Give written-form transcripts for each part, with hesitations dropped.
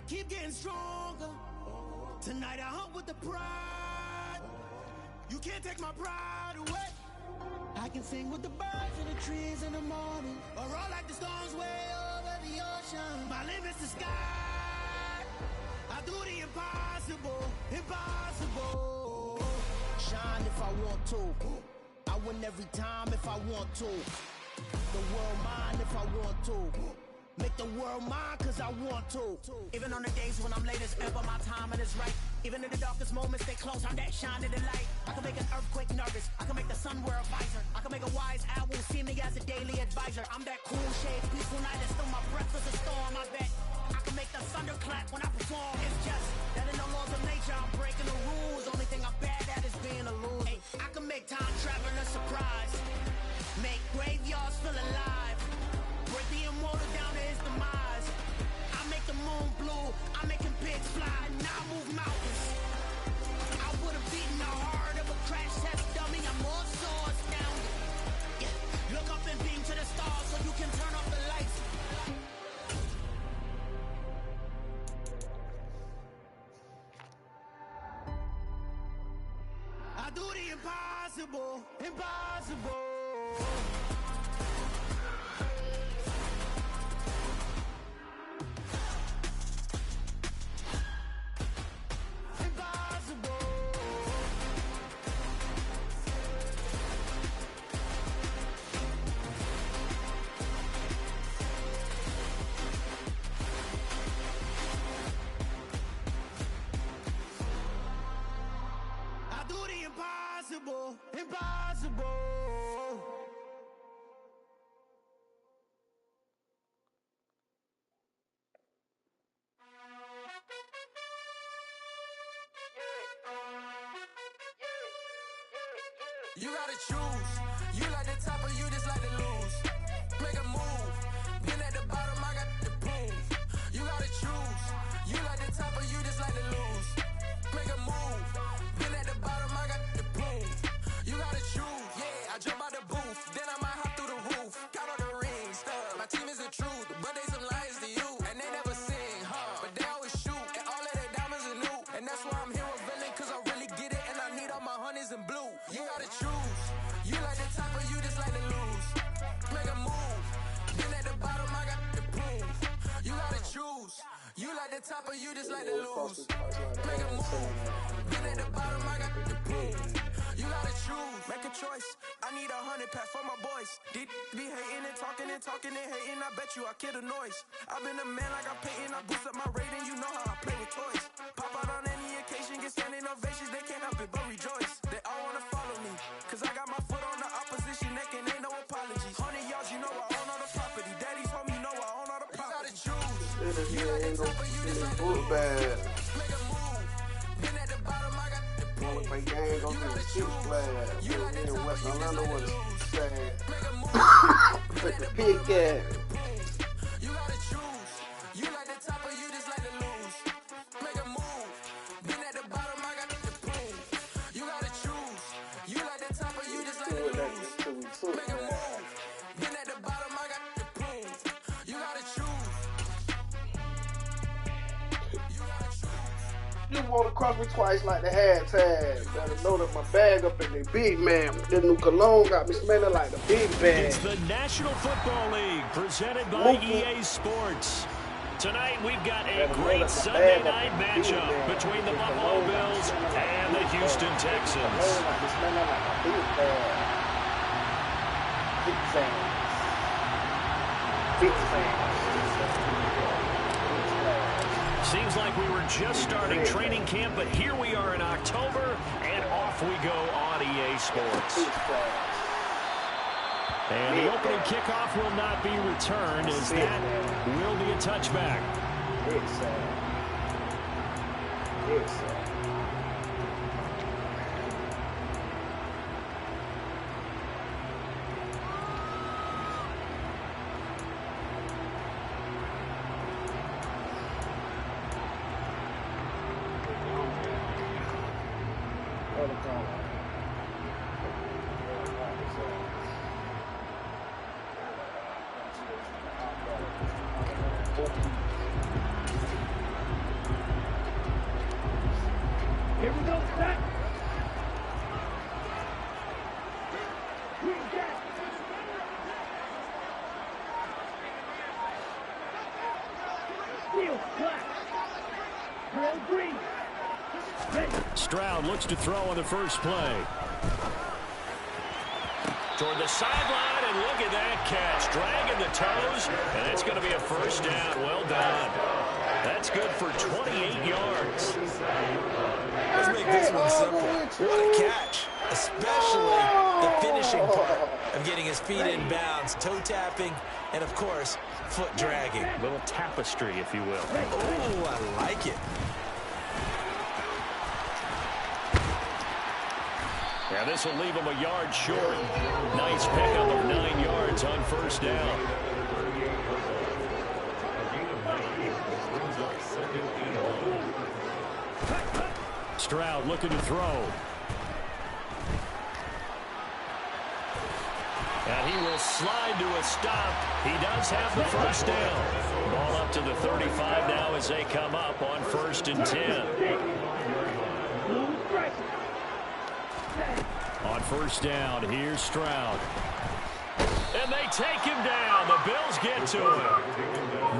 keep getting stronger. Tonight I hunt with the pride. You can't take my pride away. I can sing with the birds in the trees in the morning, or roll like the storms way over the ocean. My limit's the sky. I do the impossible, impossible. Shine if I want to. I win every time if I want to. The world mine if I want to. Make the world mine cause I want to. Even on the days when I'm late as ever, my timing is right. Even in the darkest moments, stay close, I'm that shine in the light. I can make an earthquake nervous, I can make the sun wear a visor. I can make a wise owl see me as a daily advisor. I'm that cool shade, peaceful night, and still my breath is a storm, I bet. I can make the thunder clap when I perform. It's just that in the laws of nature, I'm breaking the rules. Only thing I'm bad at is being a loser. Hey, I can make time travel a surprise. Make graveyards feel alive. Break the immortal down to his demise. I make the moon blue, I'm making pigs fly. Now I move mountains. I would have beaten the heart of a crash test dummy. I'm more so astounded. Yeah. Look up and beam to the stars so you can turn off the lights. I do the impossible, impossible. Impossible, impossible. You gotta choose. You like the top or you just like to lose. Make a move. Been at the bottom, I got the proof. You gotta choose. You like the top or you just like to lose. Make a move. Been at the bottom, I got the proof. You gotta choose. Yeah, I jump out the booth, then I might hop through the roof. Count all the rings, stuff. My team is the truth, but they some liars to you. And they never sing, but they always shoot. And all of their diamonds are new. And that's why I'm here revealing, cause I really get it. And I need all my honeys in blue. You gotta choose. You like the top or you just like to lose. Make a move. Been at the bottom, I got the proof. You gotta choose. You like the top or you just like to lose. Make a move. Been at the bottom, I got the proof. You gotta choose. Make a choice. I need 100 pack for my boys. Deep be hating and talking and hating. I bet you I kill the noise. I've been a man like I'm painting. I boost up my rating. You know how I play with toys. Pop out on any occasion, get standing ovations. They can't help it but rejoice. They all wanna follow me, cause I got my foot on the opposition neck and ain't no apologies. 100 yards, you know I own all the property. Daddy's home, you know I own all the property. You gotta choose. You like the top or you just like the move. Make a move. Been at the bottom, I got the proof. You gotta choose. You like the top or you just like to lose. Make a move. Been at the bottom, I got the proof. You gotta choose. You like the top or you just like to lose. Make a move. Been at the bottom, I got the proof. You gotta choose. You like the top or you just like to lose. Make a move. Been at the bottom, I got the proof. You gotta choose. You wanna cross me twice like the hashtag. Better know that my bag up in the big man. The new cologne got me smelling like the big bag. It's the National Football League presented by EA Sports. Tonight we've got a great Sunday night matchup between the Buffalo Bills and the Houston Texans. Seems like we were just starting training camp, but here we are in October, and off we go on EA Sports. And the opening kickoff will not be returned, as that will be a touchback. Here we go, set. Stroud looks to throw on the first play. Toward the sideline, and look at that catch. Dragging the toes, and it's going to be a first down. Well done. That's good for 28 yards. Let's make this one simple. What a catch, especially the finishing part of getting his feet in bounds, toe tapping, and, of course, foot dragging. A little tapestry, if you will. Oh, I like it. Yeah, this will leave him a yard short. Nice pickup of 9 yards on first down. Stroud looking to throw. And he will slide to a stop. He does have the first down. Ball up to the 35 now as they come up on 1st and 10. On first down, here's Stroud. And they take him down. The Bills get to him.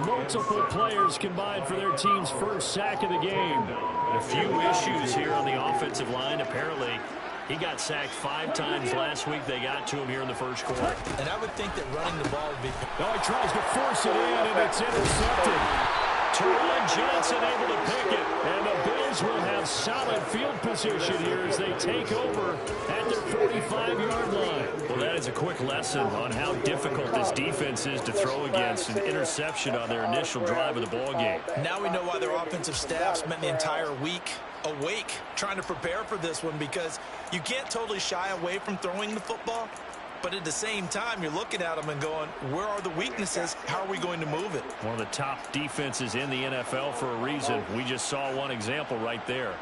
Multiple players combined for their team's first sack of the game. A few issues here on the offensive line. Apparently, he got sacked 5 times last week. They got to him here in the first quarter. And I would think that running the ball would be... Oh, he tries to force it in, and it's intercepted. Teron Johnson able to pick it, and the Bills will have solid field position here as they take over at their 45-yard line. Well, that is a quick lesson on how difficult this defense is to throw against. An interception on their initial drive of the ball game. Now we know why their offensive staff spent the entire week awake trying to prepare for this one, because you can't totally shy away from throwing the football. But at the same time, you're looking at them and going, where are the weaknesses? How are we going to move it? One of the top defenses in the NFL for a reason. We just saw one example right there.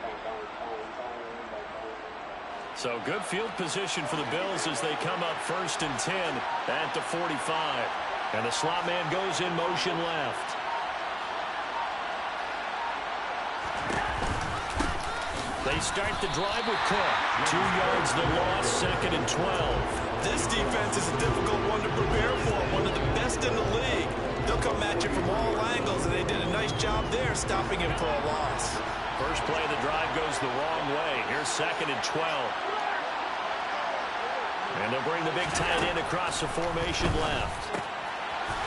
So good field position for the Bills as they come up 1st and 10 at the 45. And the slot man goes in motion left. They start the drive with Cook. 2 yards the loss, 2nd and 12. This defense is a difficult one to prepare for, one of the best in the league. They'll come at you from all angles, and they did a nice job there stopping him for a loss. First play of the drive goes the wrong way. Here's 2nd and 12. And they'll bring the big tight end across the formation left.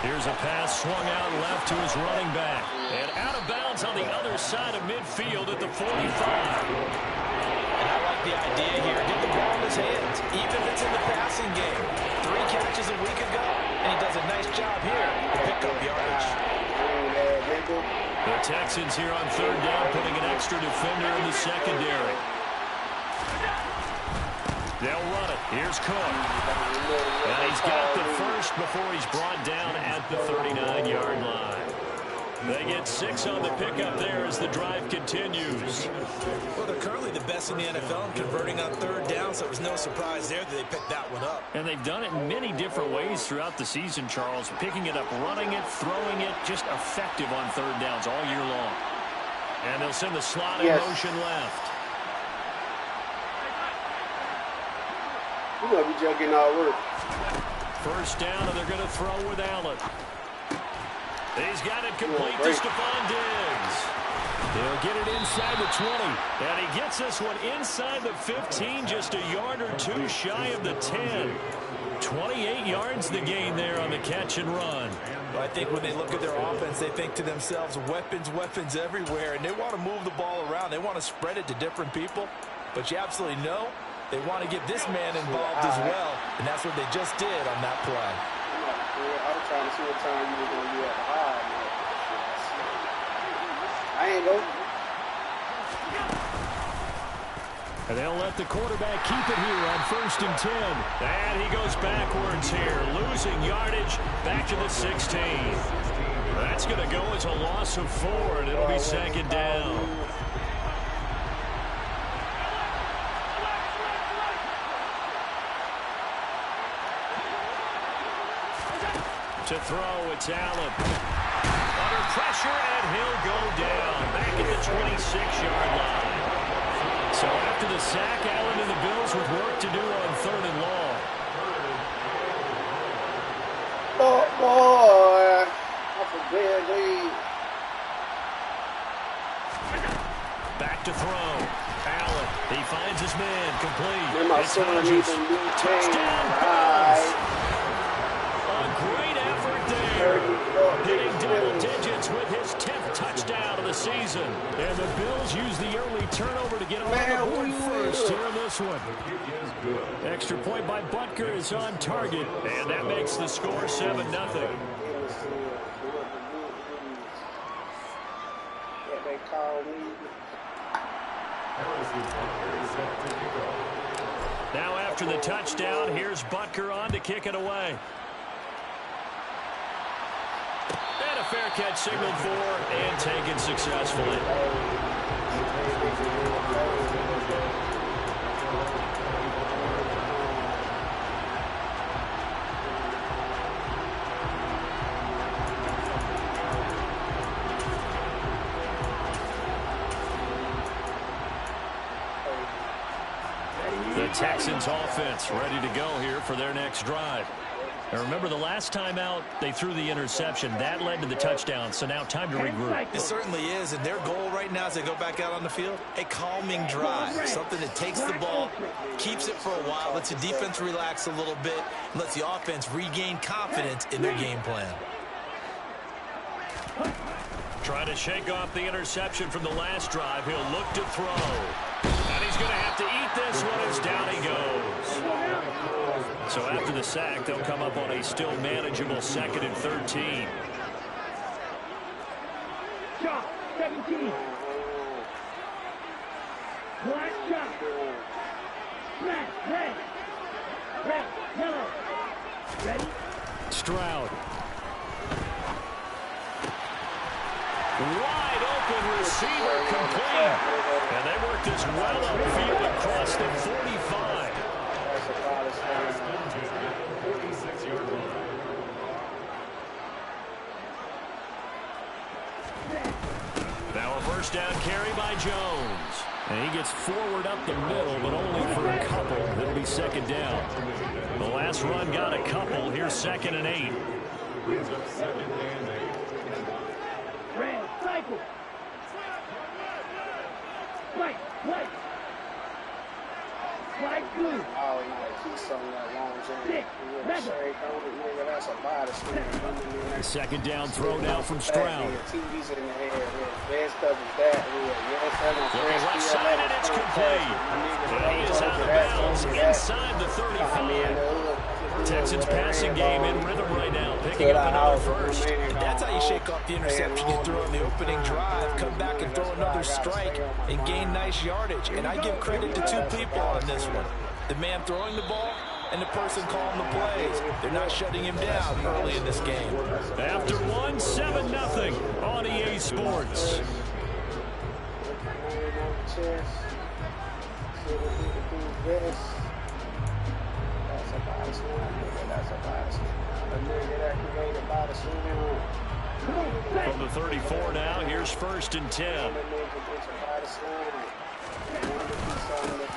Here's a pass swung out left to his running back. And out of bounds on the other side of midfield at the 45. And I like the idea here. Get the ball in his hands, even if it's in the passing game. 3 catches a week ago, and he does a nice job here to pick up yardage. The Texans here on 3rd down, putting an extra defender in the secondary. They'll run it. Here's Cook. And he's got the first before he's brought down at the 39-yard line. They get 6 on the pickup there as the drive continues. Well, they're currently the best in the NFL in converting on 3rd down, so it was no surprise there that they picked that one up. And they've done it in many different ways throughout the season, Charles. Picking it up, running it, throwing it, just effective on 3rd downs all year long. And they'll send the slot in motion left. We're going to be jugging our work. First down, and they're going to throw with Allen. He's got it complete to Stephon Diggs. He'll get it inside the 20. And he gets this one inside the 15, just a yard or 2 shy of the 10. 28 yards the gain there on the catch and run. Well, I think when they look at their offense, they think to themselves, weapons, weapons everywhere. And they want to move the ball around. They want to spread it to different people. But you absolutely know they want to get this man involved as well. And that's what they just did on that play. I was trying to see what time you were going to be at the high. I ain't go. And they'll let the quarterback keep it here on 1st and 10. And he goes backwards here, losing yardage back to the 16. That's going to go as a loss of 4, and it'll be 2nd down. To throw, it's Allen. Under pressure, and he'll go down. Back at the 26-yard line. So after the sack, Allen and the Bills with work to do on 3rd and long. Oh, boy. That's a big lead. Back to throw. Allen, he finds his man, complete. And my It's son Hodges. needs a new Touchdown, team. Bills. A great effort there. Hitting double digits with his 10th touchdown of the season. And the Bills use the early turnover to get on the board first here in this one. Extra point by Butker is on target, and that makes the score 7-0. They call me. Now after the touchdown, here's Butker on to kick it away. And a fair catch signaled for and taken successfully. The Texans offense ready to go here for their next drive. And remember, the last time out, they threw the interception. That led to the touchdown, so now time to regroup. It certainly is, and their goal right now as they go back out on the field, a calming drive, something that takes the ball, keeps it for a while, lets the defense relax a little bit, and lets the offense regain confidence in their game plan. Trying to shake off the interception from the last drive. He'll look to throw. And he's going to have to eat this one as down he goes. So after the sack, they'll come up on a still manageable 2nd and 13. Shot, 17. Black shot. Black, red. Red, yellow. Ready? Stroud. Wide open receiver complete. And they work this well upfield across the 45. Now a first down carry by Jones. And he gets forward up the middle, but only for a couple. It'll be 2nd down. The last run got a couple. Here's 2nd and 8. Red, cycle. White, white. White, blue. Oh, yeah, he's something that long Six, that's a body slam. 2nd down throw now from Stroud. TV's in the air. Best of that. Looking left side, and it's complete. And he is out of bounds inside the 35. Texans passing game in rhythm right now, picking up another first. That's how you shake off the interception you threw on the opening drive, come back and throw another strike, and gain nice yardage. And I give credit to two people on this one. The man throwing the ball and the person calling the plays. They're not shutting him down early in this game. After one, 7-0 on EA Sports. From the 34 now, here's 1st and 10.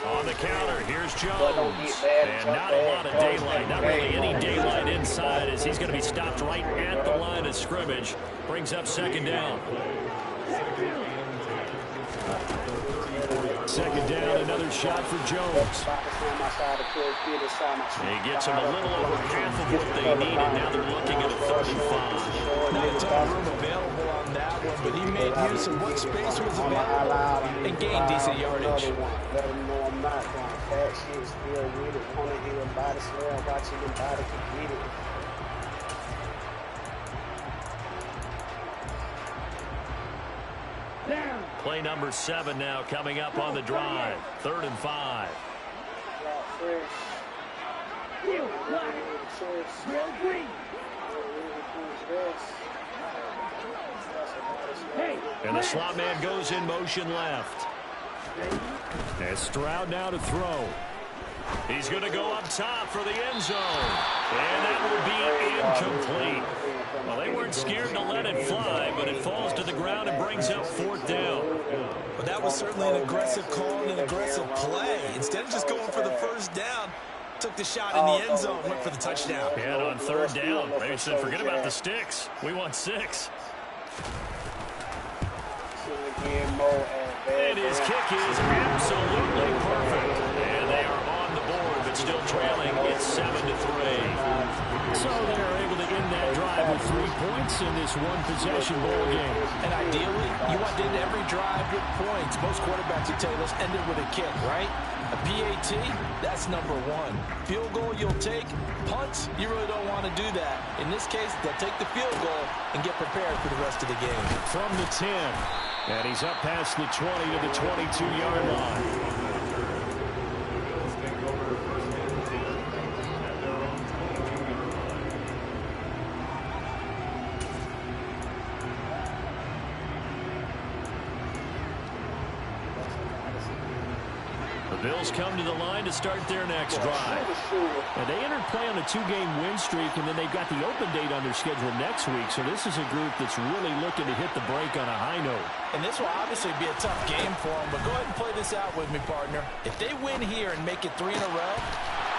On the counter, here's Jones. And not a lot of daylight, not really any daylight inside as he's going to be stopped right at the line of scrimmage. Brings up 2nd down. 2nd down, another shot for Jones. He gets him a little over half of what they needed. Now they're looking at a 35. Not a ton of room available on that one, but he made use of what space was available and gained decent yardage. Let him know I'm not going to fat shit, still with it. Want to hear body slam, watching him body complete it. Play number 7 now coming up on the drive. 3rd and 5. And the slot man goes in motion left. And Stroud now to throw. He's going to go up top for the end zone. And that will be incomplete. Well, they weren't scared to let it fly, but it falls to the ground and brings up 4th down. Well, that that was certainly an aggressive call and an aggressive play. Instead of just going for the first down, took the shot in the end zone, went for the touchdown. And on third down, they said, forget about the sticks. We want 6. And his kick is absolutely perfect. And they are on the board, but still trailing. It's 7-3. So they are able to end that drive with 3 points in this one-possession ball game. And ideally, you want to end every drive with points. Most quarterbacks would tell you, let's end it with a kick, right? A PAT, that's number 1. Field goal you'll take. Punts, you really don't want to do that. In this case, they'll take the field goal and get prepared for the rest of the game. From the 10. And he's up past the 20 to the 22-yard line. The Bills come to the line to start their next drive. And they entered play on a 2-game win streak, and then they've got the open date on their schedule next week. So this is a group that's really looking to hit the break on a high note. And this will obviously be a tough game for them, but go ahead and play this out with me, partner. If they win here and make it 3 in a row,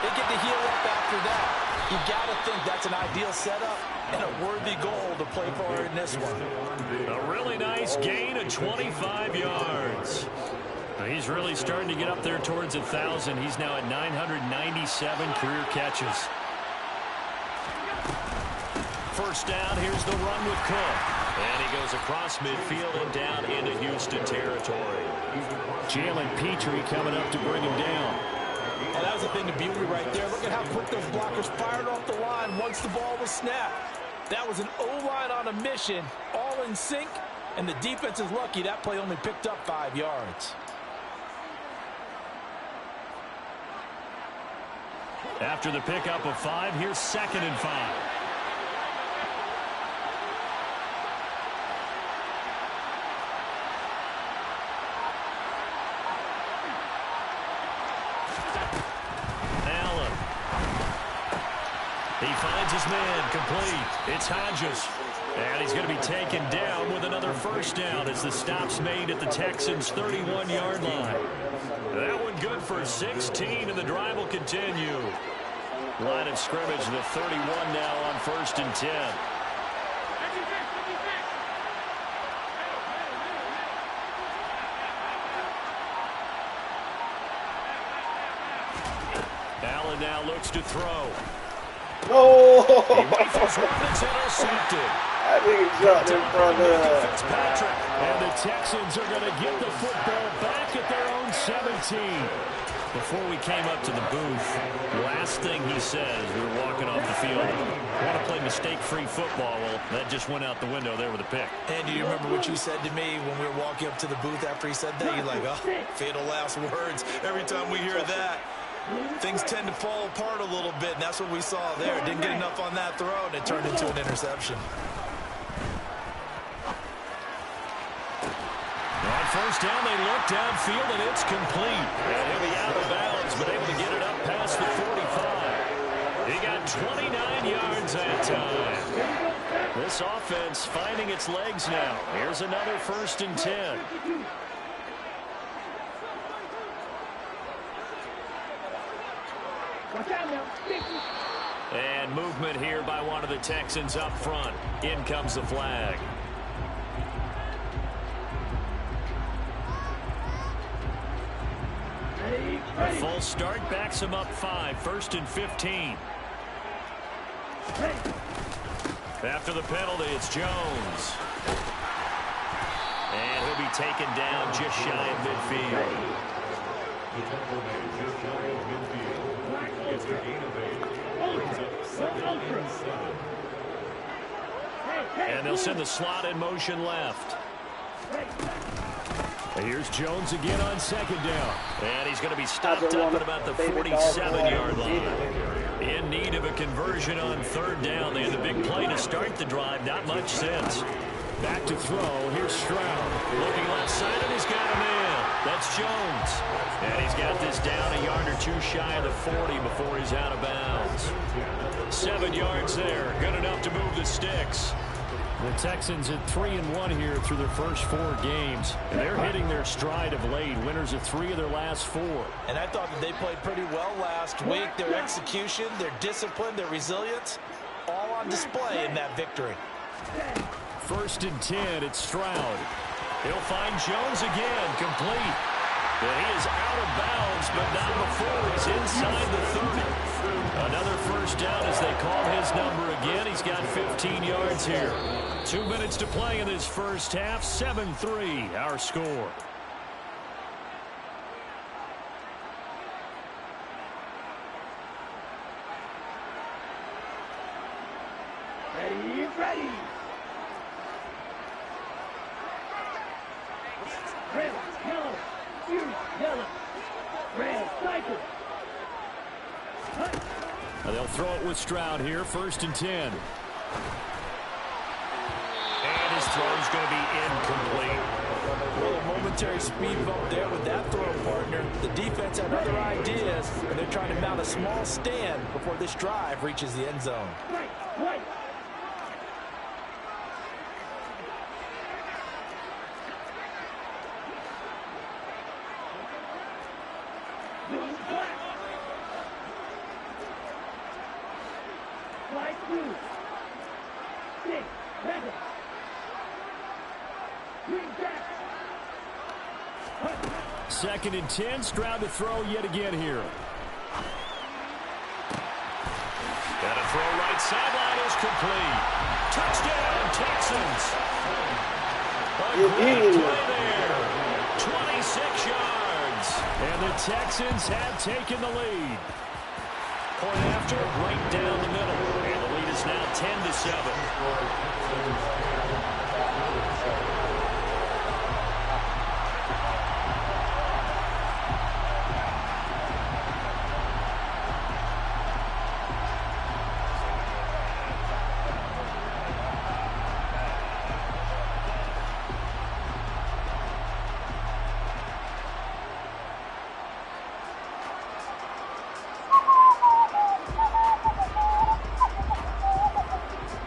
they get to heal up after that. You got to think that's an ideal setup and a worthy goal to play for in this one. A really nice gain of 25 yards. He's really starting to get up there towards 1,000. He's now at 997 career catches. First down, here's the run with Cook. And he goes across midfield and down into Houston territory. Jalen Petrie coming up to bring him down. And that was the thing of beauty right there. Look at how quick those blockers fired off the line once the ball was snapped. That was an O-line on a mission, all in sync, and the defense is lucky that play only picked up 5 yards. After the pickup of 5, here's 2nd and 5. Allen. He finds his man complete. It's Hodges. And he's going to be taken down with another first down as the stop's made at the Texans' 31-yard line. That one good for 16, and the drive will continue. Line of scrimmage, the 31 now on 1st and 10. Allen now looks to throw. No! He rifles one, it's intercepted. I think he jumped in front of Fitzpatrick. And the Texans are going to get the football back at their own 17. Before we came up to the booth, last thing he said as we were walking off the field, want to play mistake-free football. Well, that just went out the window there with a pick. And do you remember what you said to me when we were walking up to the booth after he said that? You're like, oh, fatal last words. Every time we hear that, things tend to fall apart a little bit, and that's what we saw there. Didn't get enough on that throw, and it turned into an interception. On first down, they look downfield, and it's complete. And he'll be out of bounds, but able to get it up past the 45. He got 29 yards that time. This offense finding its legs now. Here's another 1st and 10. And movement here by one of the Texans up front. In comes the flag. A full start backs him up 5, 1st and 15. After the penalty, it's Jones. And he'll be taken down just shy of midfield. And they'll send the slot in motion left. Here's Jones again on 2nd down. And he's going to be stopped up at about the 47-yard line. In need of a conversion on 3rd down. They had the big play to start the drive. Not much since. Back to throw. Here's Stroud. Looking left side, and he's got a man. That's Jones. And he's got this down a yard or 2 shy of the 40 before he's out of bounds. 7 yards there. Good enough to move the sticks. The Texans at 3-1 here through their first 4 games. And they're hitting their stride of late. Winners of 3 of their last 4. And I thought that they played pretty well last week. Their execution, their discipline, their resilience, all on display in that victory. 1st and 10, it's Stroud. He'll find Jones again, complete. But he is out of bounds, but not before he's inside the 30. Another first down as they call his number again. He's got 15 yards here. 2 minutes to play in this first half. 7-3, our score. Ready. Red, yellow, yellow, red, cycle. Now they'll throw it with Stroud here. 1st and 10. And his throw is going to be incomplete. Well, a momentary speed bump there with that throw partner. The defense had other ideas, and they're trying to mount a small stand before this drive reaches the end zone. Right. Second and 10. Stroud to throw yet again here. Got a throw right sideline is complete. Touchdown, Texans. A great play there. 26 yards. And the Texans have taken the lead. Point after, right down the middle. And the lead is now 10-7.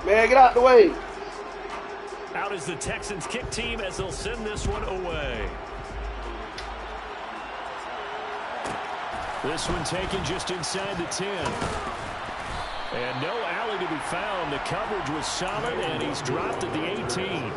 Man, get out the way. Out is the Texans kick team as they'll send this one away. This one taken just inside the 10. And no alley to be found. The coverage was solid, and he's dropped at the 18.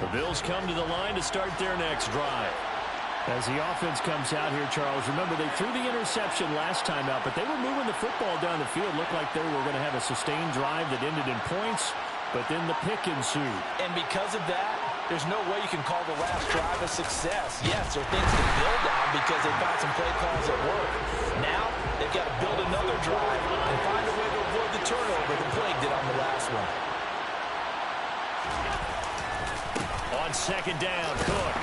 The Bills come to the line to start their next drive. As the offense comes out here, Charles, remember they threw the interception last time out, but they were moving the football down the field. Looked like they were going to have a sustained drive that ended in points, but then the pick ensued. And because of that, there's no way you can call the last drive a success. Yes, there are things to build on because they found some play calls that work. Now, they've got to build another drive and find a way to avoid the turnover the plague did on the last one. On second down, Cook.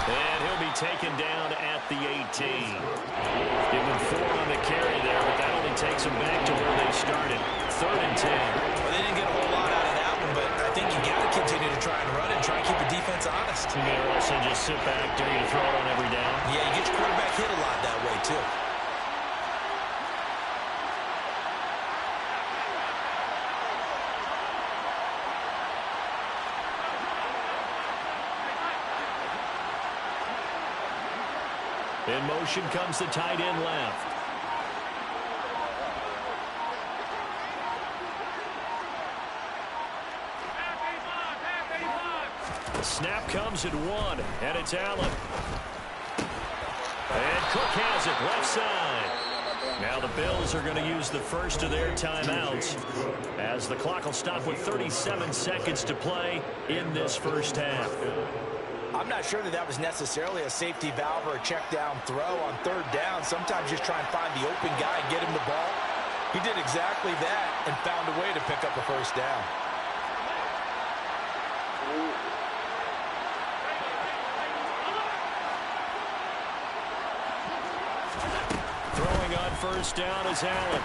And he'll be taken down at the 18. Give him 4 on the carry there, but that only takes them back to where they started. 3rd and 10. Well, they didn't get a whole lot out of that one, but I think you got to continue to try and run and try and keep the defense honest. You may also just sit back, dare you to throw it on every down. Yeah, you get your quarterback hit a lot that way, too. In motion comes the tight end left. The snap comes at 1, and it's Allen. And Cook has it left side. Now the Bills are going to use the first of their timeouts as the clock will stop with 37 seconds to play in this first half. I'm not sure that that was necessarily a safety valve or a check down throw on 3rd down. Sometimes just try and find the open guy and get him the ball. He did exactly that and found a way to pick up a first down. Throwing on first down is Allen.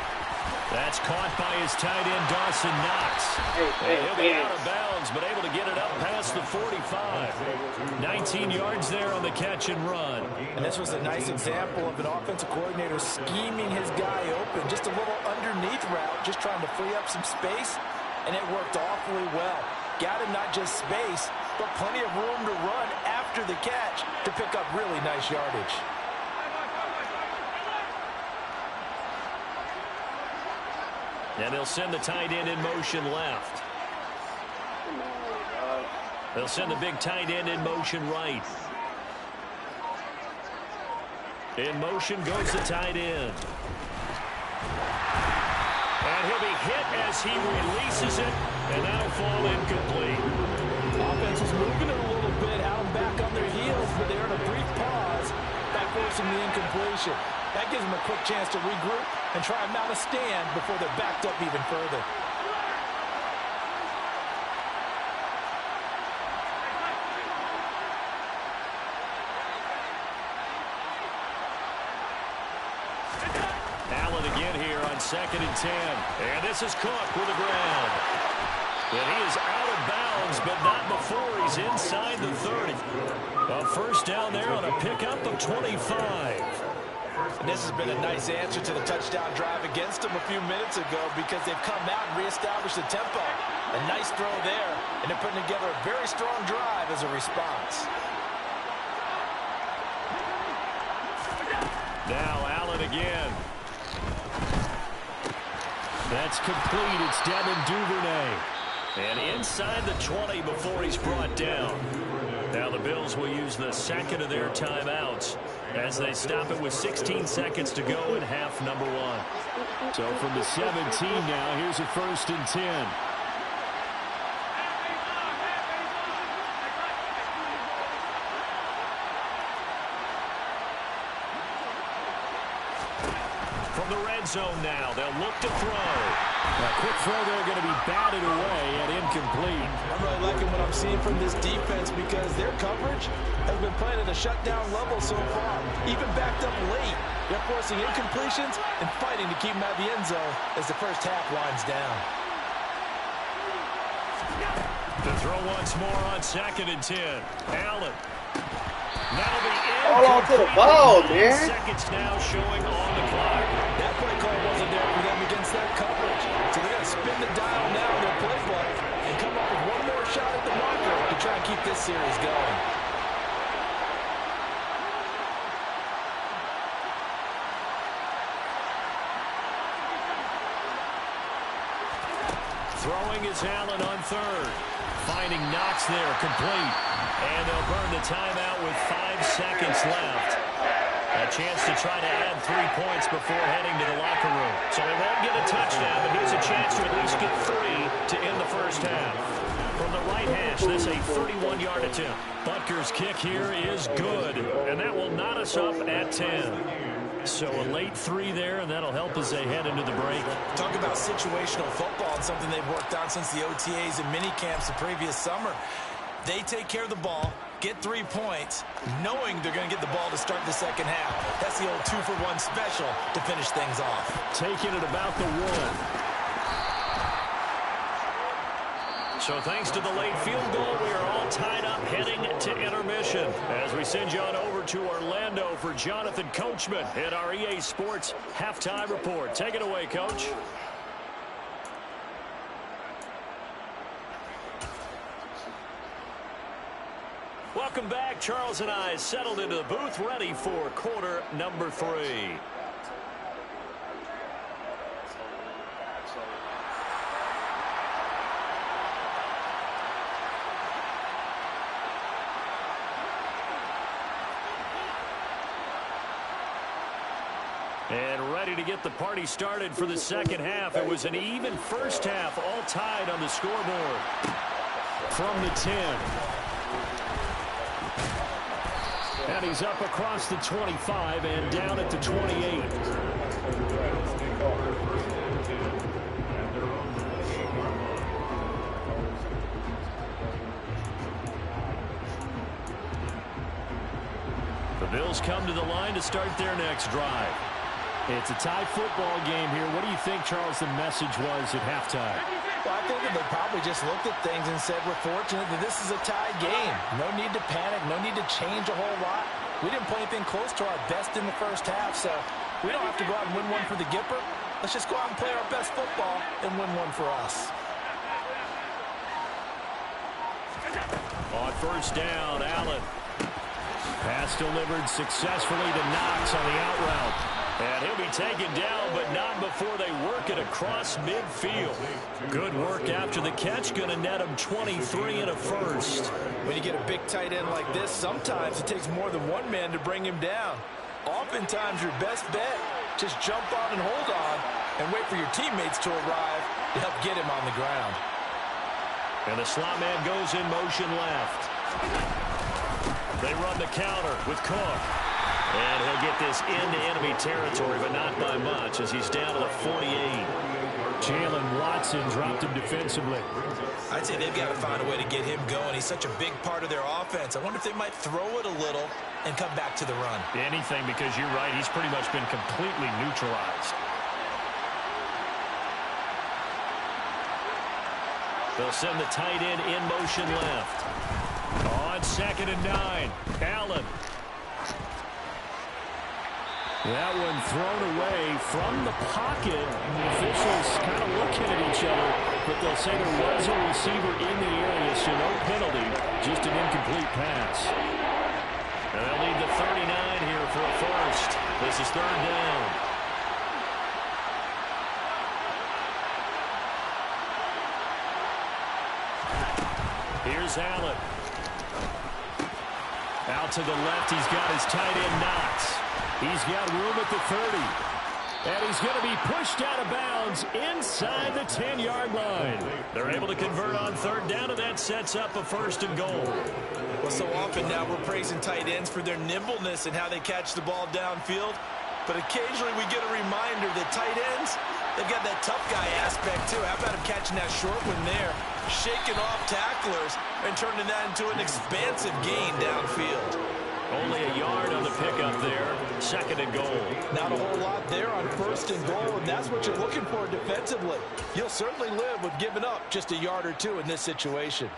That's caught by his tight end, Dawson Knox. He'll be out of bounds, but able to get it up past the 45. 19 yards there on the catch and run. And this was a nice example of an offensive coordinator scheming his guy open. Just a little underneath route, just trying to free up some space, and it worked awfully well. Got him not just space, but plenty of room to run after the catch to pick up really nice yardage. And they'll send the tight end in motion left. They'll send the big tight end in motion right. In motion goes the tight end. And he'll be hit as he releases it, and that'll fall incomplete. Offense is moving it a little bit, out and back on their heels, but they're in a brief pause by forcing the incompletion. That gives them a quick chance to regroup and try and mount a stand before they're backed up even further. Allen again here on 2nd and 10. And this is Cook with the ground. And he is out of bounds, but not before he's inside the 30. A first down there on a pickup of 25. And this has been a nice answer to the touchdown drive against them a few minutes ago because they've come out and reestablished the tempo. A nice throw there, and they're putting together a very strong drive as a response. Now Allen again. That's complete. It's Devin Duvernay. And inside the 20 before he's brought down. Now the Bills will use the second of their timeouts as they stop it with 16 seconds to go in half number 1. So from the 17 now, here's a 1st and 10. From the red zone now, they'll look to throw. A quick throw there going to be batted away and incomplete. I'm really liking what I'm seeing from this defense because their coverage has been playing at a shutdown level so far. Even backed up late, they're forcing incompletions and fighting to keep them out of the end zone as the first half winds down. The throw once more on 2nd and 10. Allen. That'll be hold on to the ball, man. Seconds now showing on the clock. That play call wasn't there for them against that coverage. So they're going to spin the dial now in their playbook and come up with one more shot at the marker to try and keep this series going. Throwing is Allen on 3rd. Finding Knox there, complete. And they'll burn the timeout with 5 seconds left. A chance to try to add 3 points before heading to the locker room. So they won't get a touchdown, but here's a chance to at least get 3 to end the first half. From the right hash, this a 31-yard attempt. Butker's kick here is good, and that will knot us up at 10. So a late 3 there, and that'll help as they head into the break. Talk about situational football and something they've worked on since the OTAs and mini camps the previous summer. They take care of the ball, get 3 points, knowing they're going to get the ball to start the second half. That's the old 2-for-1 special to finish things off. Taking it about the 1. So thanks to the late field goal, we are all tied up heading to intermission as we send you on over to Orlando for Jonathan Coachman at our EA Sports Halftime Report. Take it away, Coach. Welcome back. Charles and I settled into the booth, ready for quarter number 3. And ready to get the party started for the second half. It was an even first half, all tied on the scoreboard. From the 10. And he's up across the 25 and down at the 28. The Bills come to the line to start their next drive. It's a tie football game here. What do you think, Charles, the message was at halftime? Well, I think that they probably just looked at things and said, we're fortunate that this is a tie game. No need to panic, no need to change a whole lot. We didn't play anything close to our best in the first half, so we don't have to go out and win one for the Gipper. Let's just go out and play our best football and win one for us. On first down, Allen. Pass delivered successfully to Knox on the out route. And he'll be taken down, but not before they work it across midfield. Good work after the catch. Going to net him 23 and a first. When you get a big tight end like this, sometimes it takes more than one man to bring him down. Oftentimes, your best bet, just jump on and hold on and wait for your teammates to arrive to help get him on the ground. And the slot man goes in motion left. They run the counter with Cook. And he'll get this into enemy territory, but not by much as he's down to the 48. Jalen Watson dropped him defensively. I'd say they've got to find a way to get him going. He's such a big part of their offense. I wonder if they might throw it a little and come back to the run. Anything, because you're right. He's pretty much been completely neutralized. They'll send the tight end in motion left. On 2nd and 9, Allen. That one thrown away from the pocket. The officials kind of looking at each other, but they'll say there was a receiver in the area, so no penalty, just an incomplete pass. And they'll need the 39 here for a first. This is 3rd down. Here's Allen. Out to the left, he's got his tight end Knox. He's got room at the 30. And he's going to be pushed out of bounds inside the 10-yard line. They're able to convert on 3rd down, and that sets up a 1st and goal. Well, so often now we're praising tight ends for their nimbleness and how they catch the ball downfield. But occasionally we get a reminder that tight ends, they've got that tough guy aspect too. How about him catching that short one there, shaking off tacklers, and turning that into an expansive gain downfield. Only a yard on the pickup there. 2nd and goal. Not a whole lot there on 1st and goal, and that's what you're looking for defensively. You'll certainly live with giving up just a yard or two in this situation.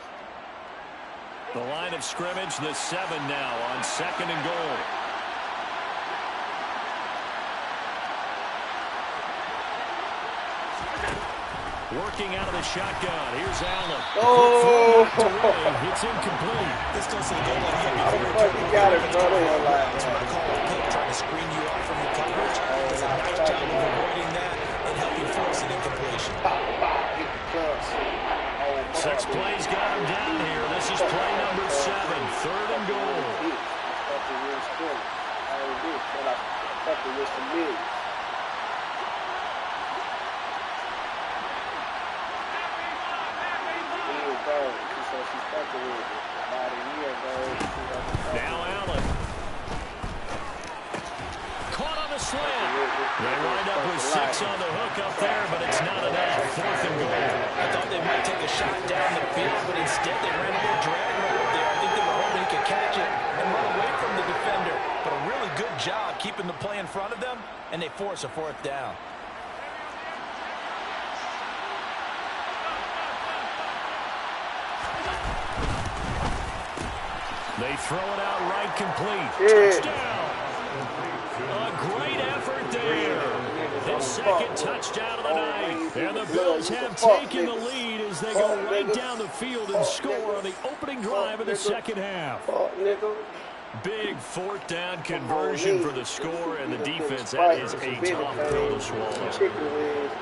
The line of scrimmage, the 7 now on 2nd and goal. Working out of the shotgun. Here's Allen. Oh! It's incomplete. This doesn't go like that. How the fuck you got it, brother? That's what I call a pick, trying to screen you off from the coverage. Does a nice job of avoiding that and helping force an incompletion. 6 plays got him down here. This is play number 7. 3rd and goal. Now Allen. Caught on the slant. They wind up with 6 on the hook up there, but it's not enough. 4th and goal. I thought they might take a shot down the field, but instead they ran a little drag route there. I think they were hoping he could catch it and run away from the defender. But a really good job keeping the play in front of them, and they force a 4th down. They throw it out right complete. Touchdown. A great effort there. His 2nd touchdown of the night. And the Bills have taken the lead as they go right down the field and score on the opening drive of the 2nd half. Big 4th down conversion for the score, and the defense, that is a tough pill to swallow.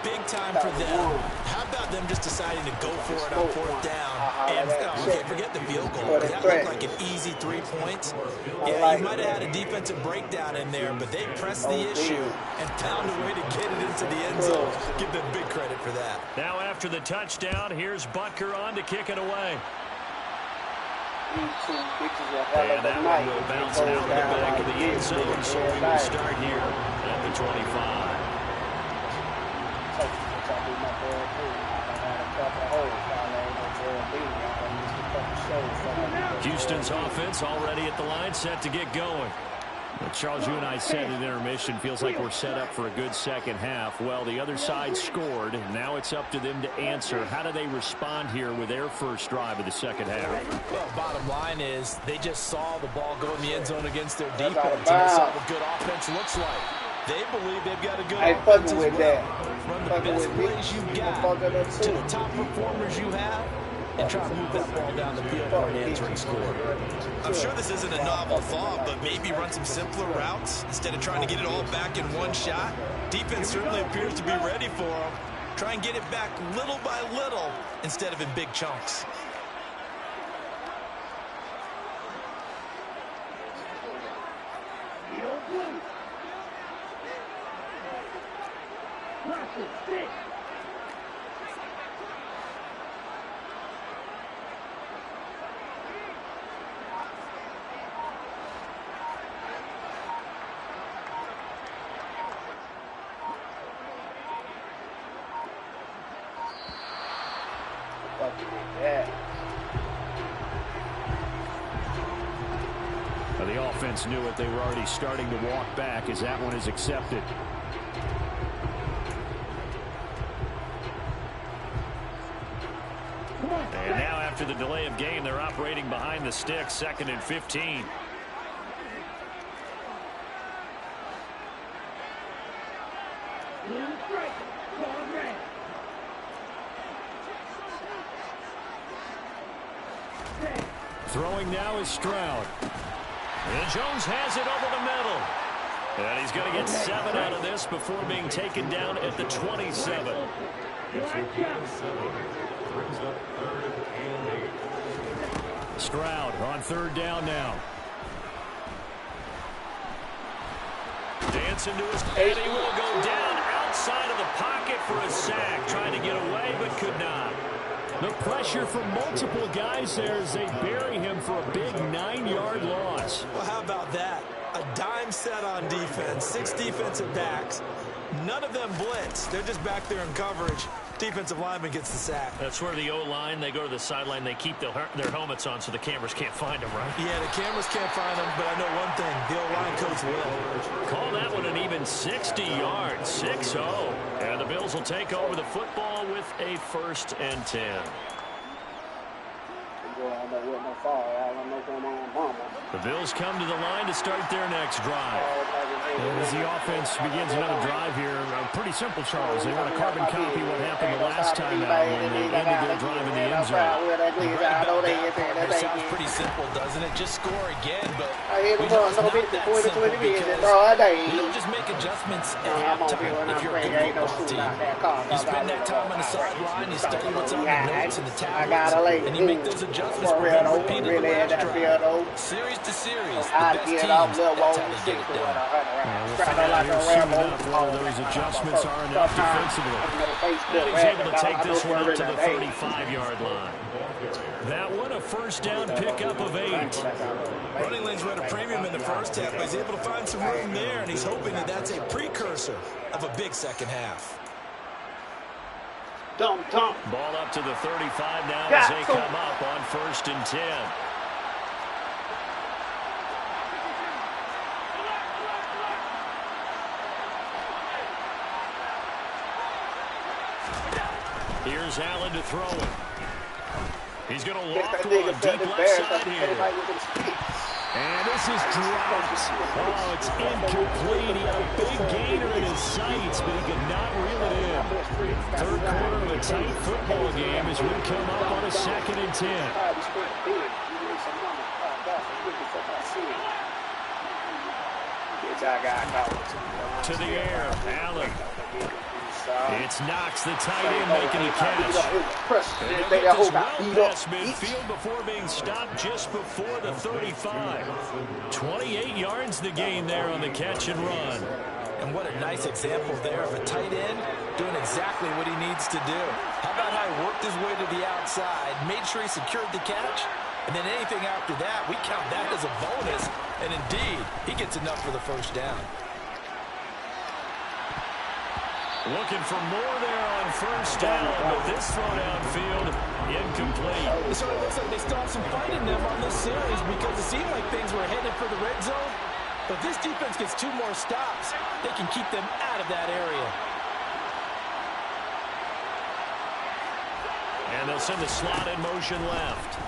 Big time for them. How about them just deciding to go for it on 4th down? And can't forget the field goal. That looked like an easy 3 points. Yeah, you might have had a defensive breakdown in there, but they pressed the issue and found a way to get it into the end zone. Give them big credit for that. Now after the touchdown, here's Butker on to kick it away. And that one will bounce out of the back of the end zone, so we will start here at the 25. Houston's offense already at the line, set to get going. Well, Charles, you and I said in intermission, feels like we're set up for a good second half. Well, the other side scored. Now it's up to them to answer. How do they respond here with their first drive of the second half? Well, bottom line is they just saw the ball go in the end zone against their defense, and they saw what good offense looks like. They believe they've got a good offense as well. Run the best plays you've got to the top performers you have, and try to move that ball down the field for an answering score. I'm sure this isn't a novel thought, but maybe run some simpler routes instead of trying to get it all back in one shot. Defense certainly appears to be ready for them. Try and get it back little by little instead of in big chunks. Well, the offense knew it. They were already starting to walk back as that one is accepted. And now after the delay of game, they're operating behind the sticks, 2nd and 15. Throwing now is Stroud. And Jones has it over the middle. And he's going to get 7 out of this before being taken down at the 27. Stroud on 3rd down now. Dancing to his, and he will go down outside of the pocket for a sack. Trying to get away, but could not. The pressure from multiple guys there as they bury him for a big 9-yard loss. Well, how about that? A dime set on defense, 6 defensive backs. None of them blitz. They're just back there in coverage. Defensive lineman gets the sack. That's where the O-line, they go to the sideline, they keep their helmets on so the cameras can't find them, right? Yeah, the cameras can't find them, but I know one thing. The O-line coach will. Call that one an even 60 yards, 6-0. And the Bills will take over the football with a 1st and 10. The Bills come to the line to start their next drive. As the offense begins another drive here, pretty simple, Charles. They want to carbon copy what happened the last time out when they ended their drive in the end zone. It sounds pretty simple, doesn't it? Just score again, but we know it's not that simple because you don't just make adjustments at halftime if you're a good football team. You spend that time on the sideline, you study what's on the notes and the tablets, and you make those adjustments repeated the last drive. Series to series, the best teams, that's how they get it done. We'll find out here soon enough whether those adjustments are enough defensively. And he's able to take this one up to the 35-yard line. That one, a 1st down pickup of 8. Running lanes were at a premium in the first half, but he's able to find some room there, and he's hoping that that's a precursor of a big second half. Ball up to the 35 now as they come up on 1st and 10. Here's Allen to throw it. He's going to walk one deep left side here. And this is dropped. Oh, it's incomplete. He had a big gainer in his sights, but he could not reel it in. 3rd quarter of a tight football game as we come up on a 2nd and 10. To the air, Allen. It's Knox, the tight end, making the catch. And they'll get this well past midfield before being stopped just before the 35. 28 yards the gain there on the catch and run. And what a nice example there of a tight end doing exactly what he needs to do. How about how he worked his way to the outside, made sure he secured the catch, and then anything after that, we count that as a bonus. And indeed, he gets enough for the 1st down. Looking for more there on 1st down, but this throw downfield, incomplete. It sort of looks like they still have some fight in them on this series because it seemed like things were headed for the red zone. If this defense gets 2 more stops, they can keep them out of that area. And they'll send the slot in motion left.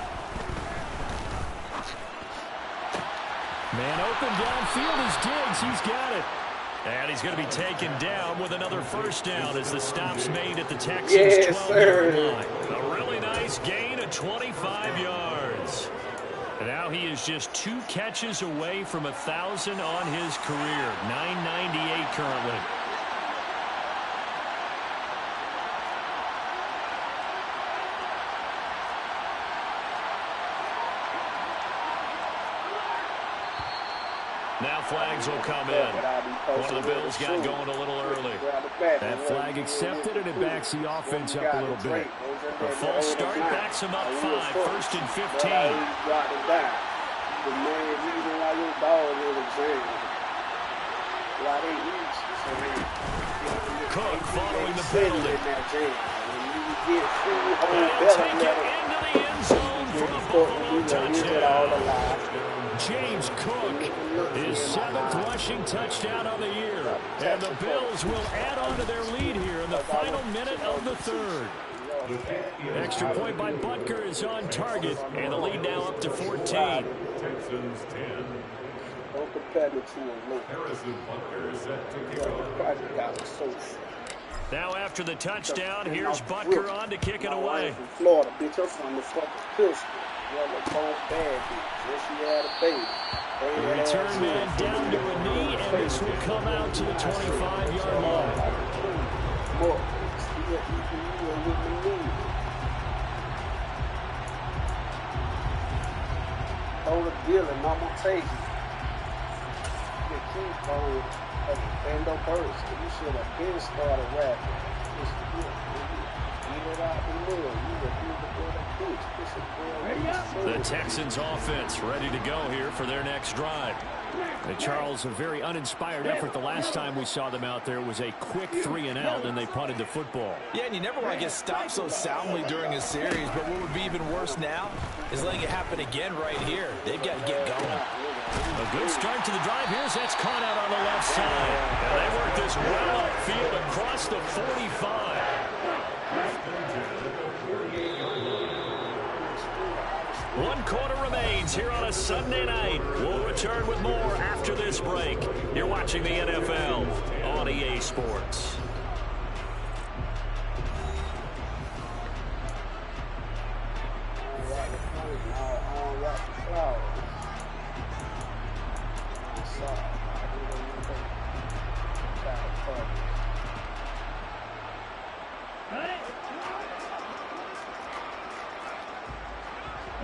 Man open downfield is Diggs. He's got it. And he's going to be taken down with another first down as the stop's made at the Texans' 12-yard line. A really nice gain of 25 yards. And now he is just 2 catches away from 1,000 on his career. 998 currently. Now flags will come in. One of the Bills got going a little early. That flag accepted, and it backs the offense up a little bit. A false start backs him up 5, 1st and 15. Cook following the penalty. They'll take it into the end zone for a Buffalo touchdown. James Cook, his 7th rushing touchdown of the year. And the Bills will add on to their lead here in the final minute of the 3rd. Extra point by Butker is on target, and the lead now up to 14. Texans 10. Now after the touchdown, here's Butker on to kick it away. Florida, bitch, I'm from the fucking Pistons. Return man down to a knee, and this will come out to the 25-yard line. Hold a deal and I'm gonna take it. You keep on bend up first. You should have been started rapping. Get it out the middle. You would be the good bitch. The Texans offense ready to go here for their next drive. And Charles, a very uninspired effort the last time we saw them out there. It was a quick 3-and-out, and they punted the football. Yeah, and you never want to get stopped so soundly during a series, but what would be even worse now is letting it happen again right here. They've got to get going. A good start to the drive. Here's that's caught out on the left side. And they work this well upfield across the 45. One quarter remains here on a Sunday night. We'll return with more after this break. You're watching the NFL on EA Sports.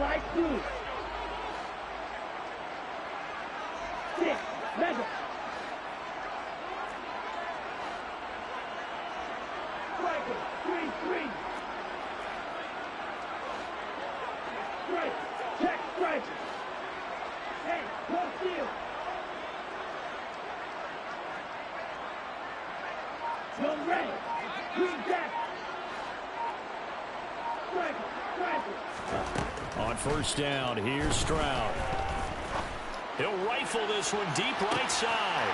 Right through. 6, mega. Striker, 3-3. Striker, check striker. Hey, no steal. Young Ray, green jacket. Striker, striker. On first down, here's Stroud. He'll rifle this one deep right side.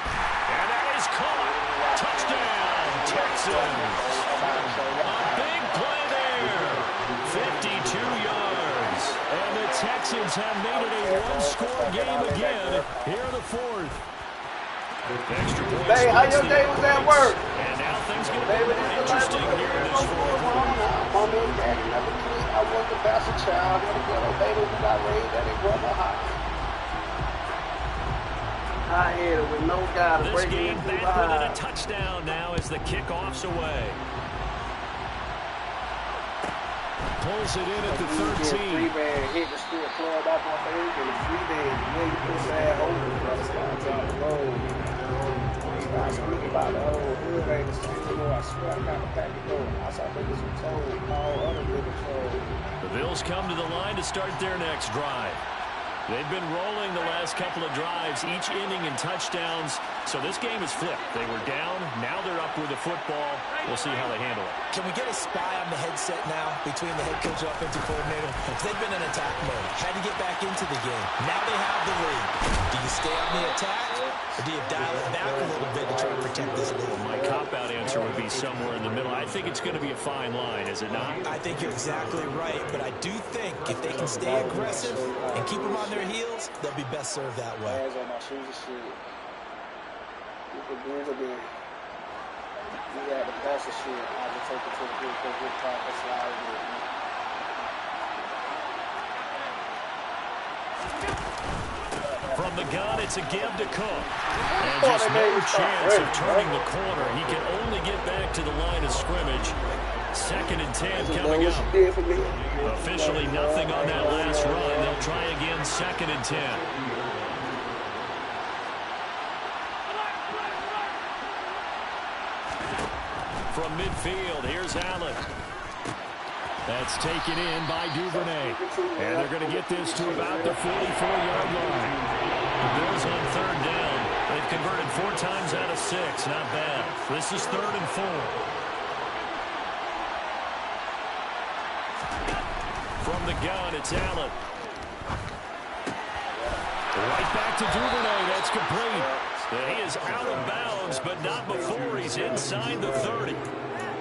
And that is caught. Touchdown, Texans. A big play there. 52 yards. And the Texans have made it a one-score game again here in the 4th. Extra points. Hey, how your day was at work? And now things get a bit more interesting here in this 4th. Mama and daddy never knew I was the bastard child. Never got a baby who got raised at a brother house. High-headed with no guy to This break game into back within a touchdown now as the kickoff's away. Pulls it in at the 13. Free-man hit the school, club off my face, and the free-man, yeah, you put that over, brother, starts on the road. I speak about the whole hood ain't the same anymore. I swear I got the pack of gold. I saw niggas who told all other niggas told. The Bills come to the line to start their next drive. They've been rolling the last couple of drives, each ending in touchdowns. So this game is flipped. They were down. Now they're up with the football. We'll see how they handle it. Can we get a spy on the headset now between the head coach and offensive coordinator? They've been in attack mode. Had to get back into the game. Now they have the lead. Do you stay on the attack Or do you dial it back a little bit to try to protect this lead? My cop-out answer would be somewhere in the middle. I think it's going to be a fine line, is it not? I think you're exactly right, but I do think if they can stay aggressive and keep them on their heels, they'll be best served that way. Hands on my shoes and shit. You can do it again. You got the pass and shit. I just take it to the good top and slide with it. From the gun, it's a give to Cook. And just no chance of turning the corner. He can only get back to the line of scrimmage. 2nd and 10 coming up. Officially nothing on that last run. They'll try again 2nd and 10. From midfield, here's Allen. That's taken in by Duvernay. And they're going to get this to about the 44-yard line. The Bills on 3rd down. They've converted 4 times out of 6. Not bad. This is 3rd and 4. From the gun, it's Allen. Right back to Duvernay. That's complete. He is out of bounds, but not before he's inside the 30.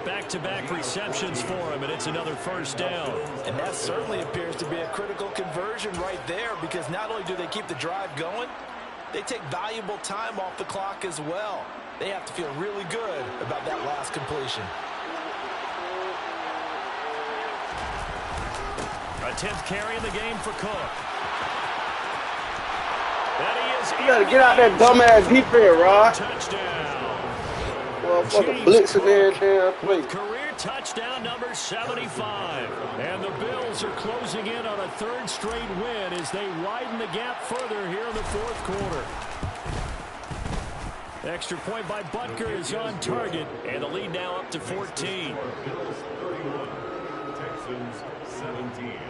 Back-to-back receptions for him, and it's another 1st down. And that certainly appears to be a critical conversion right there, because not only do they keep the drive going, they take valuable time off the clock as well. They have to feel really good about that last completion. A 10th carry in the game for Cook. And he is you gotta get out that dumbass defense, Rod. Touchdown. Motherfucker blitzing there, damn play. Career touchdown number 75. And the Bills are closing in on a 3rd straight win as they widen the gap further here in the 4th quarter. Extra point by Butker is on target, and the lead now up to 14. Texans 17.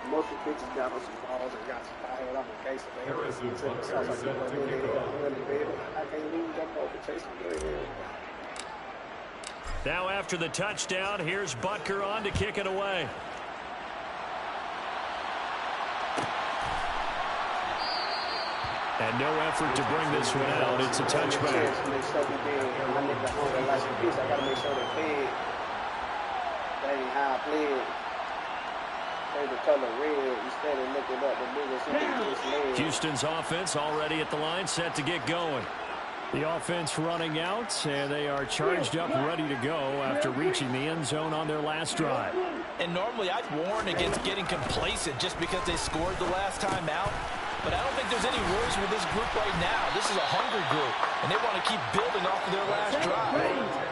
Most of the bitches got on some balls and got some high head. I'm a case of it. Harrison Butker set to kick off. I can't lose that ball for chasing good. Now after the touchdown, here's Butker on to kick it away. And no effort to bring this one out. It's a touchback. I got to make sure they played. That ain't how I played. The color red instead of looking up the biggest. Houston's offense already at the line, set to get going. The offense running out, and they are charged up, ready to go after reaching the end zone on their last drive. And normally I'd warn against getting complacent just because they scored the last time out. But I don't think there's any worries with this group right now. This is a hungry group, and they want to keep building off of their last drive.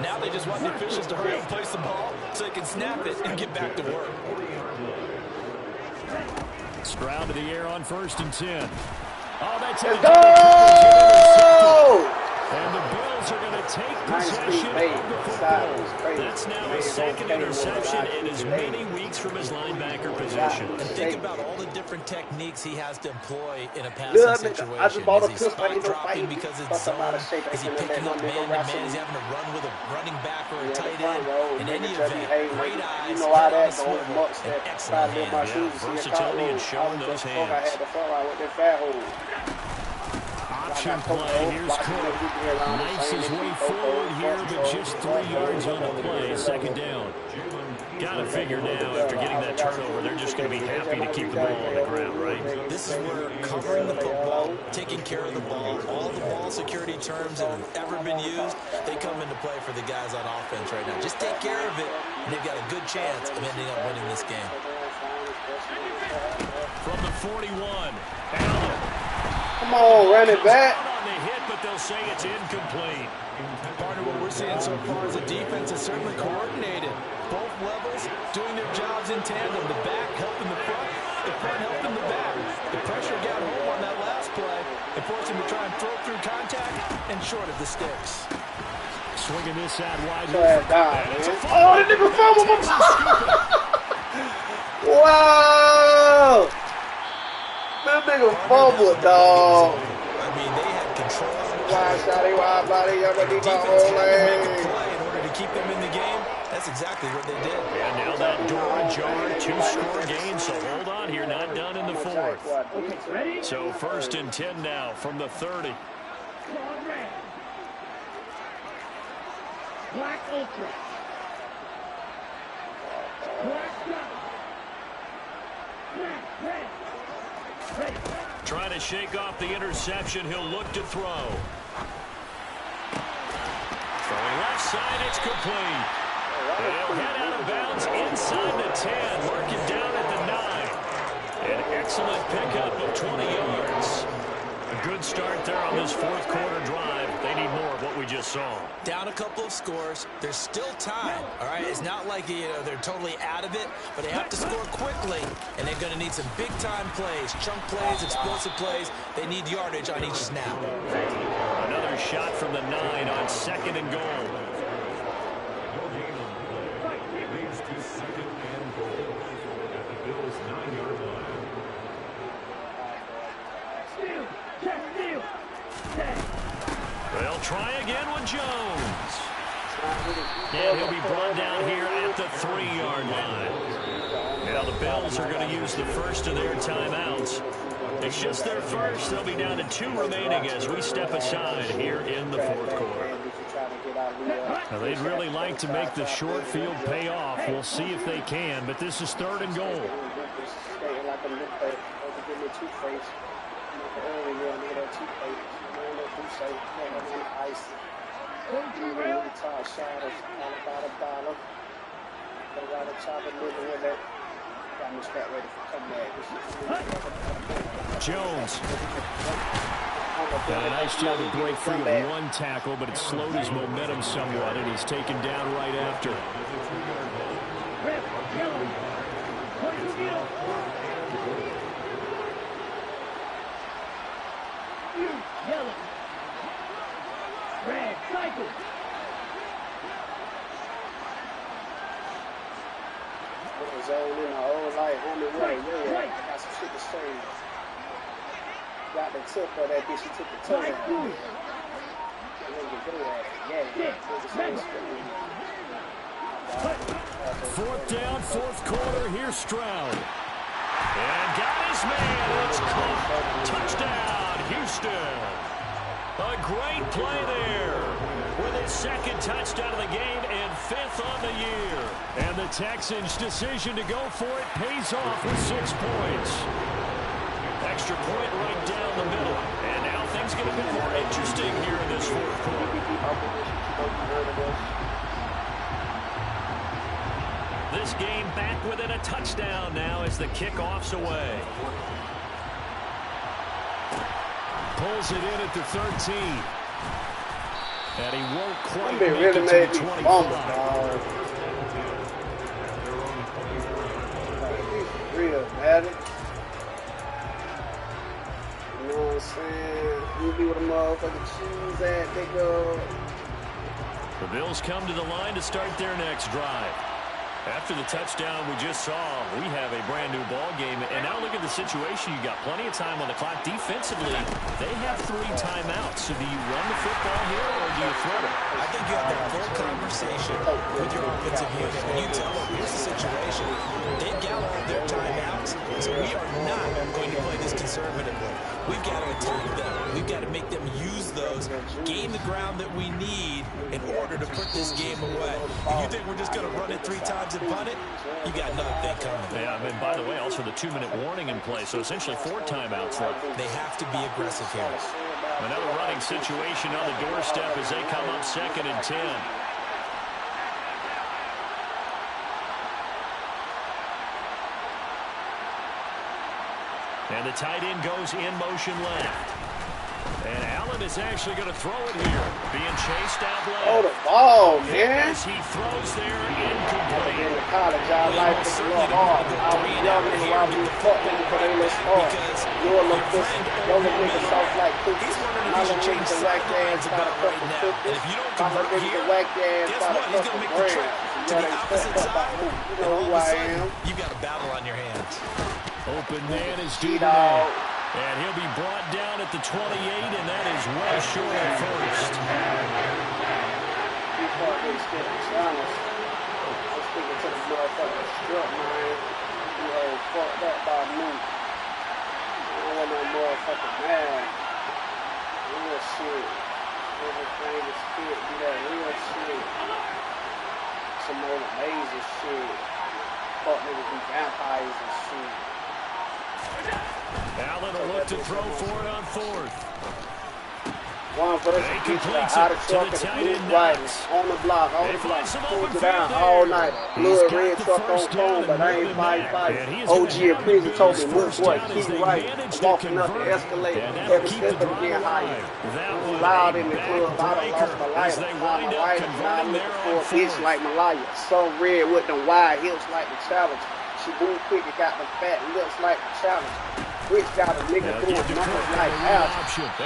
Now they just want the officials to hurry up and place the ball so they can snap it and get back to work. Stroud to the air on 1st and 10. Oh, that's it. Let's go! And the Bills are going to take possession of the football. That's now a 2nd interception in as many weeks from his linebacker position. And think about all the different techniques he has to employ in a passing situation. Is he spot dropping because it's zone? Is he picking up man-to-man? Is he having to run with a running back or a tight end? In any event, great eyes, head on a swivel, and excellent hands. Versatility and showing those hands. Option play. Here's Cook. Knifes his way forward here, but just 3 yards on the play. 2nd down. Got to figure now, after getting that turnover, they're just going to be happy to keep the ball on the ground, right? This is where covering the football, taking care of the ball, all the ball security terms that have ever been used, they come into play for the guys on offense right now. Just take care of it, and they've got a good chance of ending up winning this game. From the 41, Allen. Come on, run it back. On the hit, but they'll say it's incomplete. Part of what we're seeing so far is the defense is certainly coordinated. Both levels doing their jobs in tandem. The back helping the front helping the back. The pressure got home on that last play and forced him to try and throw through contact and short of the sticks. Swinging this out wide. Oh, the nigga fumbled. Wow. That nigga fumbled, dog. I mean, they had control. Wide shotty, wide body, y'all gonna need my Defense whole had to make a leg. play in order to keep them in the game, that's exactly what they did. And now that door ajar, 2-score game, so hold on here, not done in the fourth. Okay, ready? So 1st and 10 now from the 30. Claw red. Black ultra. Black dot. Black red. Ready. Trying to shake off the interception. He'll look to throw. Throwing left side, it's complete. They'll head out of bounds inside the 10. Mark it down at the 9. An excellent pickup of 20 yards. A good start there on this 4th quarter drive. They need more of what we just saw. Down a couple of scores. There's still time. All right, it's not like they're totally out of it, but they have to score quickly, and they're going to need some big-time plays, chunk plays, explosive plays. They need yardage on each snap. Another shot from the 9 on 2nd and goal. Leads to 2nd and goal at the Bills' 9-yard line. Steal. Check steal. Set. They'll try again with Jones. And he'll be brought down here at the 3-yard line. Now the Bills are going to use the first of their timeouts. It's just their first. They'll be down to 2 remaining as we step aside here in the 4th quarter. Now they'd really like to make the short field pay off. We'll see if they can, but this is 3rd and goal. Jones. Got a nice job to break free of 1 tackle, but it slowed his momentum somewhat, and he's taken down right after. Red. Yellow. Point to middle. Yellow. Red. Cycle. Zone in the whole life, homie, I got some shit to say. Got the tip of that bitch, she took the toe down. Fourth down, 4th quarter, here's Stroud. And got his man, it's caught. Touchdown, Houston. A great play there. With his 2nd touchdown of the game and 5th on the year. And the Texans' decision to go for it pays off with 6 points. Extra point right down the middle. And now things get a bit more interesting here in this 4th quarter. This game back within a touchdown now as the kickoff's away. Pulls it in at the 13. And he won't quite make it to the 25. Real, Madden. You know what I'm saying? You be with a motherfucking cheese at, they go. The Bills come to the line to start their next drive. After the touchdown we just saw, we have a brand new ball game. And now look at the situation. You got plenty of time on the clock. Defensively, they have 3 timeouts. So do you run the football here or do you throw it? I think you have that full conversation with your offensive unit. And you tell them, here's the situation. They've got all their timeouts, so we are not going to play this conservatively. We've got to attack them. We've got to make them use those, gain the ground that we need in order to put this game away. If you think we're just going to run it 3 times and punt it, you got another thing coming. Yeah, and by the way, also the 2-minute warning in play, so essentially 4 timeouts left. They have to be aggressive here. Another running situation on the doorstep as they come up 2nd and 10. And the tight end goes in motion left. And Allen is actually going to throw it here. Being chased out left. Oh, the ball, man. As he throws there, incomplete. In college, I like it a little hard. I was young and I was fucking for they look hard. You're a little pussy. Your little nigga soft like cookies. My little nigga the whack ass got a couple cookies. My little nigga the whack ass got a couple brands. You know they fucked up by who? You know who I am. You got a battle on your hands. Open man is Duvernay. And he'll be brought down at the 28, and that is well short of first. part they still challenge. I'm sticking to the motherfucking strut, man. You know, fuck that by me. I don't want no motherfucking man. Real shit. Everything is fit. Be that real shit. Some old amazing shit. Fuck niggas be vampires and shit. Allen will look to throw for it on fourth. One versus each out of truck and the blue riders on the block, pulls it down all night. Blood red truck on phone, but I ain't fight. OG in prison told me, move boy, keep right. I'm walking up the escalator, every step of getting higher. It was loud in the club, I done lost my life. My life, now I'm looking for a bitch like Malaya. So red with them wide hips like the challenge. She moved quick and got the fat lips like the challenge. Rich got a nigga doing numbers like Alf.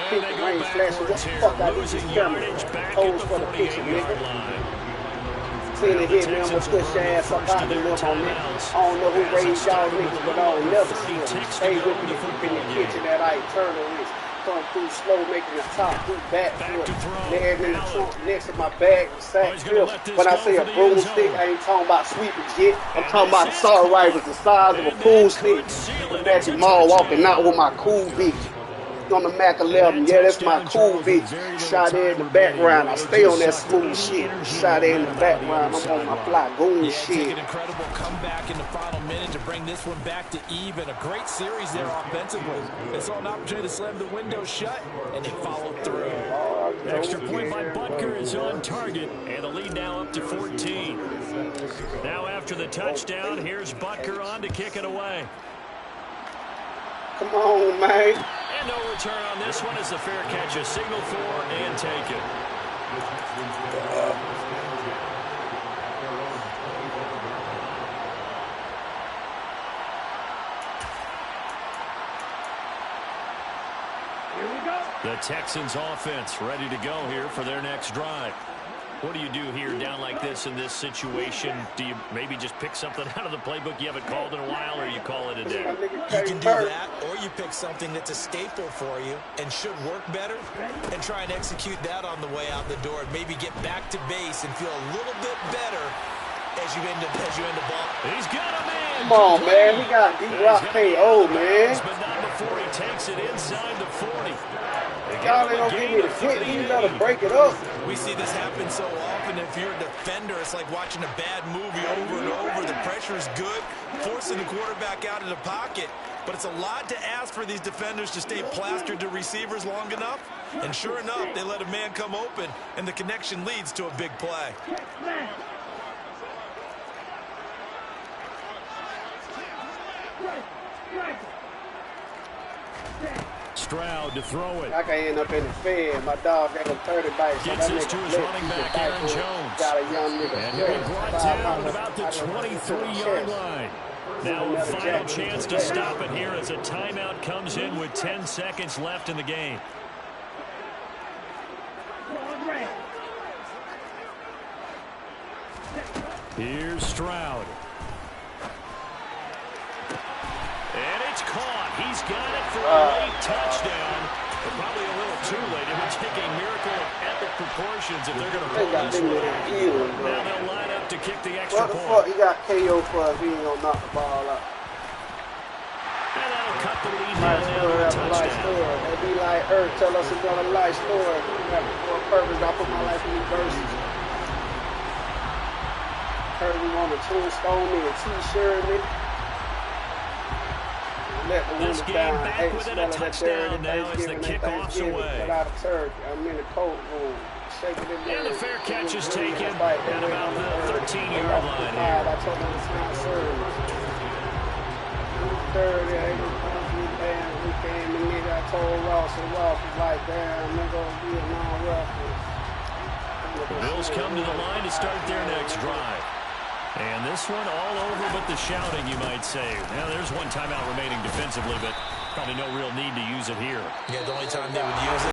Pick the rain flashing. What the fuck I do this camera? Pose for the picture, nigga. Seen it hit me, I'ma push your ass up out the lip on it. I don't know who raised y'all niggas, but I don't never see them. Stay with me in the kitchen that I eternal is. Come through slow, making the top, through back foot. Laying in the trunk next to my bag, sack grip. When I say a broomstick, I ain't talking about sweeping shit. I'm talking about assault rifles the size of a pool stick. Imagine Maul walking out with my cool bitch. On the Mac 11, yeah, that's my cool bitch. Shot there in the background, I stay on that smooth shit. Shot there in the background, I'm on my fly goon shit. An incredible comeback in the final minute to bring this one back to even. A great series there offensively. They saw an opportunity to slam the window shut, and they followed through. Extra point by Butker is on target, and the lead now up to 14. Now after the touchdown, here's Butker on to kick it away. Come on, man. And no return on this one as the fair catch is signaled for and taken. Here we go. The Texans offense ready to go here for their next drive. What do you do here down like this in this situation? Do you maybe just pick something out of the playbook you haven't called in a while, or you call it a day? You can do that, or you pick something that's a staple for you and should work better and try and execute that on the way out the door and maybe get back to base and feel a little bit better as you end the ball. He's got a man. Come on, man. He got D-Rock KO, man. But not before he takes it inside the 40. Y'all ain't gonna give me the hit. You gotta break it up. We see this happen so often. If you're a defender, it's like watching a bad movie over and over. The pressure is good, forcing the quarterback out of the pocket. But it's a lot to ask for these defenders to stay plastered to receivers long enough. And sure enough, they let a man come open, and the connection leads to a big play. Stroud to throw it. I can end up in the Fed. My dog got him 30 bites. Gets this to his running back, Aaron Jones. Got a young nigga. And he'll be brought down at about the 23-yard line. Now a final chance to stop it here as a timeout comes in with 10 seconds left in the game. Here's Stroud. And it's caught. He's got it for a late touchdown. But probably a little too late. It would take a miracle of epic proportions if they're going to pull this one. Now they'll line up to kick the extra point. What the fuck he got KO for if he ain't going to knock the ball out? And that'll cut the lead down to a touchdown. They be like, Earth, tell us another life story. For a purpose, I put my life in reverses. Heard we want a tombstone me, a t-shirt me. Let the This game down. back Hey, within a touchdown now as the kickoff's away. Put out a turkey. I'm in the coat room. Shake it in there. And the fair catch is taken at about the 13-yard line here. I told them it's not service. 30, we came in nigga. I told Ross, and Ross was like, damn, nigga, Vietnam reference. The Bills come to the line to start their next drive. And this one all over but the shouting, you might say. Now, there's one timeout remaining defensively, but probably no real need to use it here. Yeah, the only time they would use it